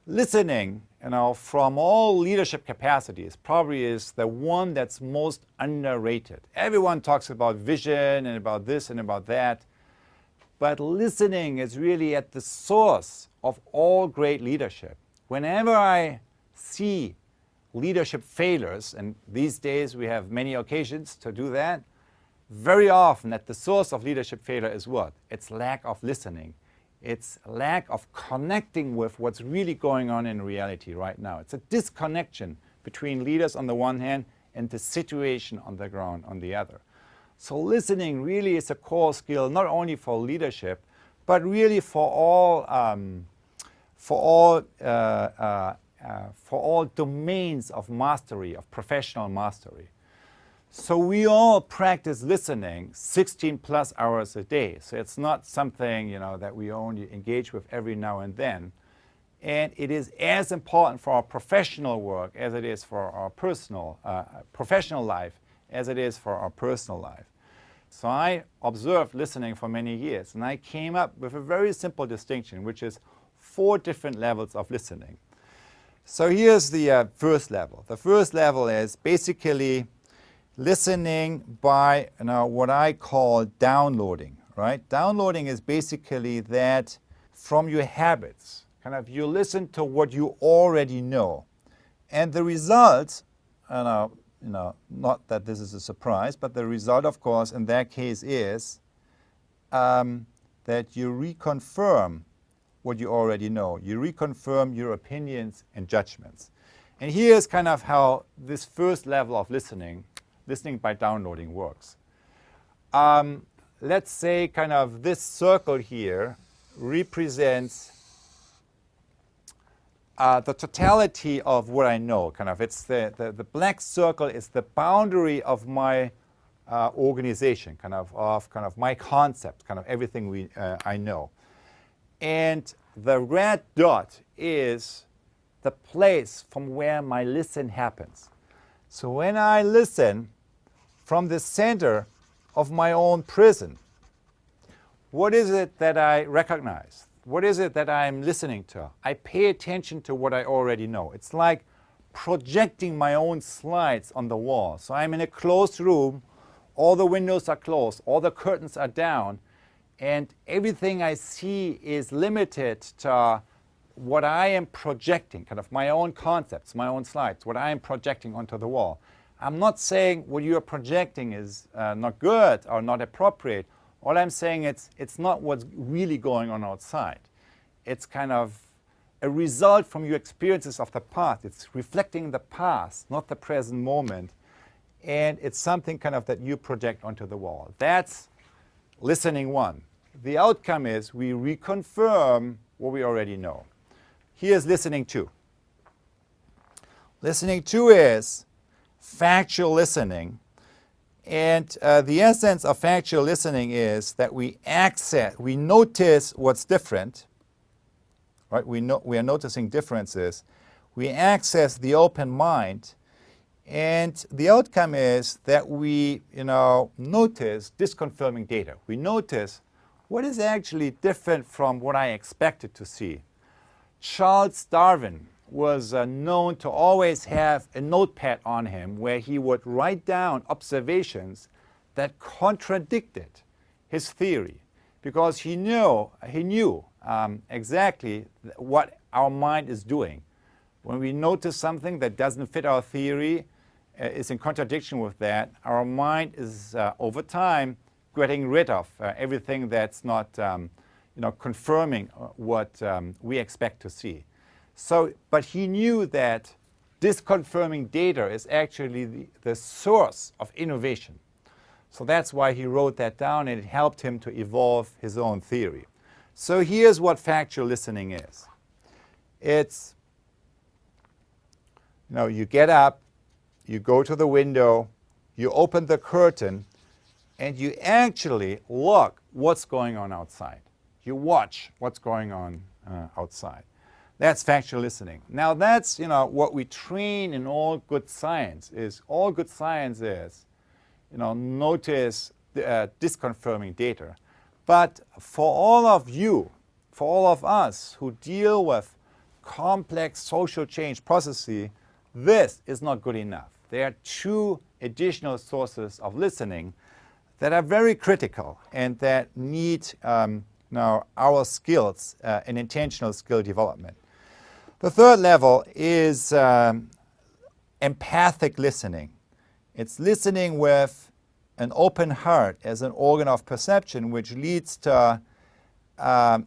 listening, from all leadership capacities, probably is the one that's most underrated. Everyone talks about vision and about this and about that, but listening is really at the source of all great leadership. Whenever I see leadership failures, and these days we have many occasions to do that, very often at the source of leadership failure is what? It's lack of listening. It's lack of connecting with what's really going on in reality right now. It's a disconnection between leaders on the one hand and the situation on the ground on the other. So listening really is a core skill, not only for leadership, but really for all domains of mastery, of professional mastery. So we all practice listening 16 plus hours a day. So it's not something, that we only engage with every now and then. And it is as important for our professional work as it is for our professional life as it is for our personal life. So I observed listening for many years, and I came up with a very simple distinction, which is 4 different levels of listening. So here's the first level. The first level is basically listening by what I call downloading, right? Downloading is basically that from your habits, you listen to what you already know. And the result, not that this is a surprise, but the result, of course, in that case is that you reconfirm what you already know. You reconfirm your opinions and judgments. And here's how this first level of listening by downloading works. Let's say this circle here represents the totality of what I know. It's the black circle is the boundary of my organization, of my concept, everything I know. And the red dot is the place from where my listen happens. So when I listen from the center of my own prison, what is it that I recognize? What is it that I'm listening to? I pay attention to what I already know. It's like projecting my own slides on the wall. So I'm in a closed room, all the windows are closed, all the curtains are down, and everything I see is limited to what I am projecting, my own concepts, my own slides, what I am projecting onto the wall. I'm not saying what you are projecting is not good or not appropriate. All I'm saying it's not what's really going on outside. It's a result from your experiences of the past. It's reflecting the past, not the present moment. And it's something that you project onto the wall. That's listening 1. The outcome is we reconfirm what we already know. Here's listening 2. Listening 2 is factual listening. And the essence of factual listening is that we notice what's different, right? We are noticing differences. We access the open mind. And the outcome is that we, notice disconfirming data. We notice what is actually different from what I expected to see. Charles Darwin was known to always have a notepad on him where he would write down observations that contradicted his theory, because he knew exactly what our mind is doing. When we notice something that doesn't fit our theory, is in contradiction with that, our mind is over time getting rid of everything that's not confirming what we expect to see. But he knew that disconfirming data is actually the source of innovation. So that's why he wrote that down, and it helped him to evolve his own theory. So here's what factual listening is. It's, you get up, you go to the window, you open the curtain, and you actually look what's going on outside. You watch what's going on outside. That's factual listening. Now that's, what we train in all good science is, notice disconfirming data. But for all of you, for all of us who deal with complex social change processes, this is not good enough. There are two additional sources of listening that are very critical and that need now our skills and intentional skill development. The third level is empathic listening. It's listening with an open heart as an organ of perception, which leads to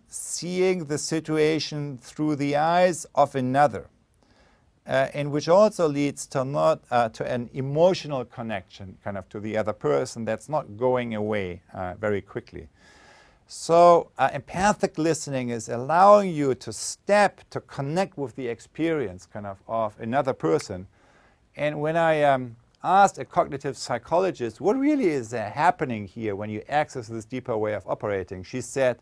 seeing the situation through the eyes of another, and which also leads to to an emotional connection kind of to the other person that's not going away very quickly. So empathic listening is allowing you to step to connect with the experience kind of another person. And when I asked a cognitive psychologist, what really is happening here when you access this deeper way of operating, she said,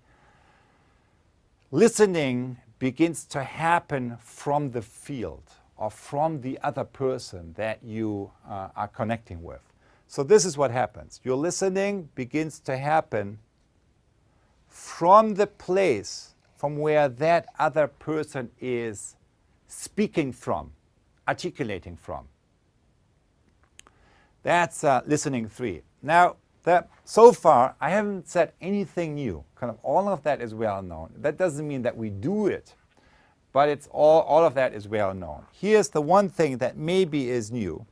listening begins to happen from the field or from the other person that you are connecting with. So this is what happens. Your listening begins to happen from the place from where that other person is speaking from, articulating from. That's listening 3. Now, so far, I haven't said anything new. Kind of all of that is well known. That doesn't mean that we do it, but it's all of that is well known. Here's the one thing that maybe is new,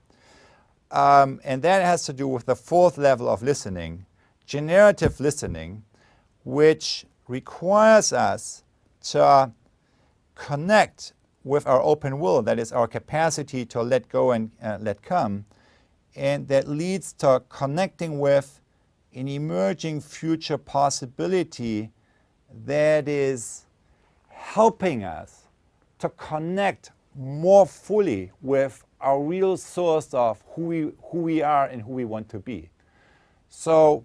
and that has to do with the fourth level of listening, generative listening, which requires us to connect with our open will, that is our capacity to let go and let come, and that leads to connecting with an emerging future possibility that is helping us to connect more fully with our real source of who we are and who we want to be. So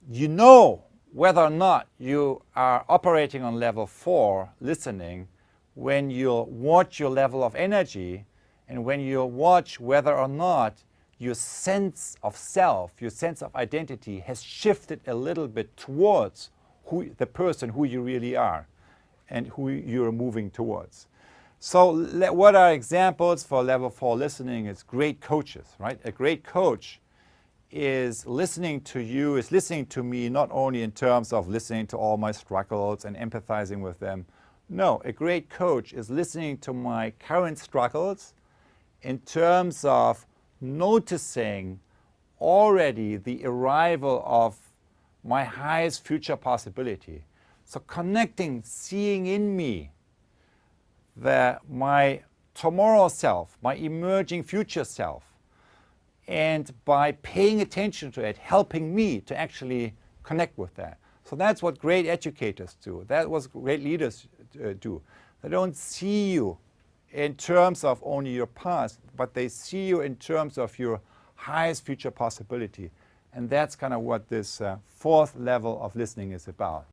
you know whether or not you are operating on level 4, listening, when you watch your level of energy and when you watch whether or not your sense of self, your sense of identity has shifted a little bit towards the person who you really are and who you're moving towards. So what are examples for level 4 listening? It's great coaches, right? A great coach is listening to you, is listening to me, not only in terms of listening to all my struggles and empathizing with them. No, a great coach is listening to my current struggles in terms of noticing already the arrival of my highest future possibility. So connecting, seeing in me my tomorrow self, my emerging future self, and by paying attention to it, helping me to actually connect with that. So that's what great educators do. That's what great leaders do. They don't see you in terms of only your past, but they see you in terms of your highest future possibility. And that's kind of what this fourth level of listening is about.